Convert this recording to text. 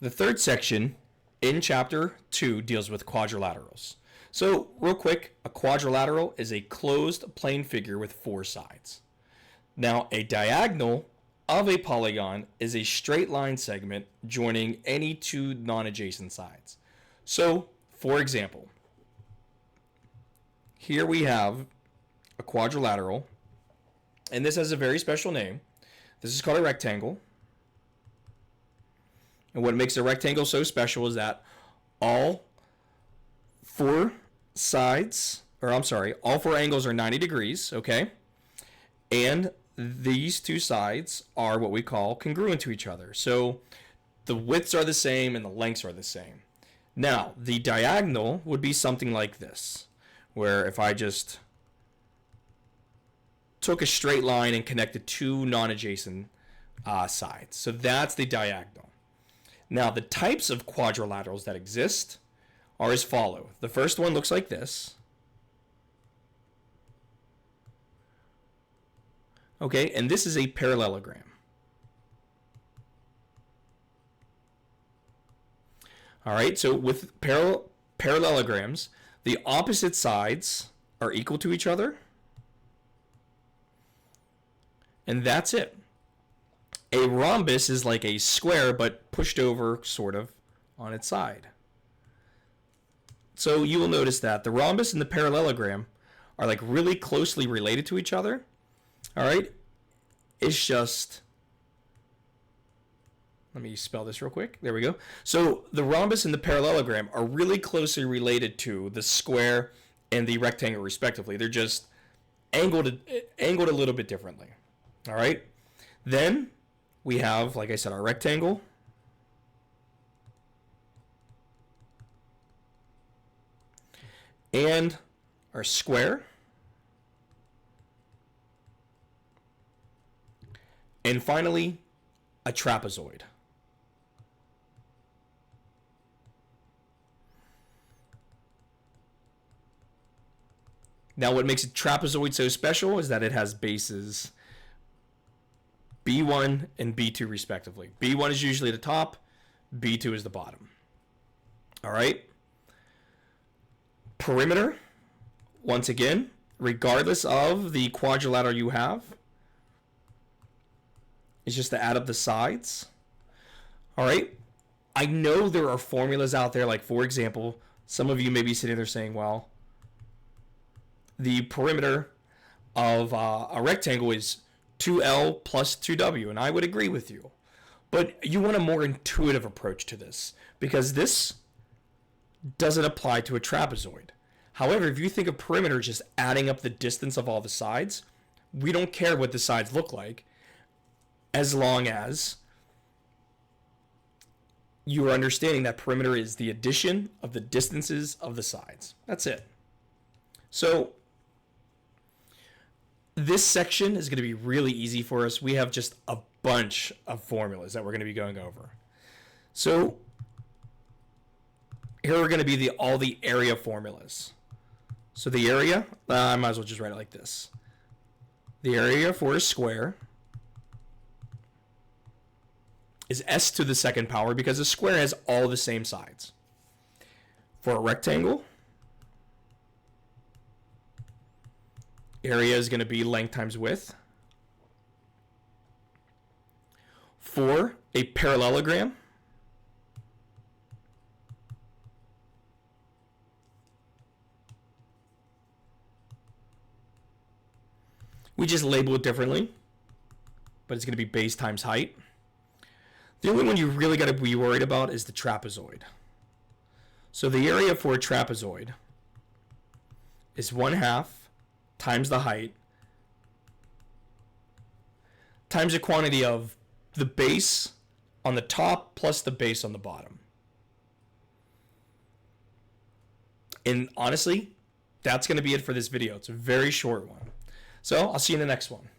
The third section in chapter 2 deals with quadrilaterals. So real quick, a quadrilateral is a closed plane figure with 4 sides. Now a diagonal of a polygon is a straight line segment joining any 2 non-adjacent sides. So for example, here we have a quadrilateral, and this has a very special name. This is called a rectangle. And what makes a rectangle so special is that all 4 angles are 90 degrees, okay? And these 2 sides are what we call congruent to each other. So the widths are the same and the lengths are the same. Now, the diagonal would be something like this, where if I just took a straight line and connected 2 non-adjacent sides. So that's the diagonal. Now, the types of quadrilaterals that exist are as follow. The first one looks like this. Okay, and this is a parallelogram. All right, so with parallelograms, the opposite sides are equal to each other. And that's it. A rhombus is like a square, but pushed over sort of on its side. So you will notice that the rhombus and the parallelogram are like really closely related to each other. All right. It's just, let me spell this real quick. There we go. So the rhombus and the parallelogram are really closely related to the square and the rectangle respectively. They're just angled a little bit differently. All right. Then we have, like I said, our rectangle. And our square. And finally, a trapezoid. Now, what makes a trapezoid so special is that it has bases B1 and B2 respectively. B1 is usually the top, B2 is the bottom. All right. Perimeter, once again, regardless of the quadrilateral you have, is just to add up the sides. All right. I know there are formulas out there, like for example, some of you may be sitting there saying, well, the perimeter of a rectangle is 2L plus 2W, and I would agree with you. But you want a more intuitive approach to this, because this doesn't apply to a trapezoid. However, if you think of perimeter just adding up the distance of all the sides, we don't care what the sides look like, as long as you are understanding that perimeter is the addition of the distances of the sides. That's it. So this section is going to be really easy for us. We have just a bunch of formulas that we're going to be going over. So here are going to be all the area formulas. So the area, I might as well just write it like this. The area for a square is s to the second power, because a square has all the same sides. For a rectangle, area is going to be length times width. For a parallelogram, we just label it differently, but it's going to be base times height. The only one you really got to be worried about is the trapezoid. So the area for a trapezoid is 1/2 times the height times the quantity of the base on the top plus the base on the bottom. And honestly, that's going to be it for this video. It's a very short one. So I'll see you in the next one.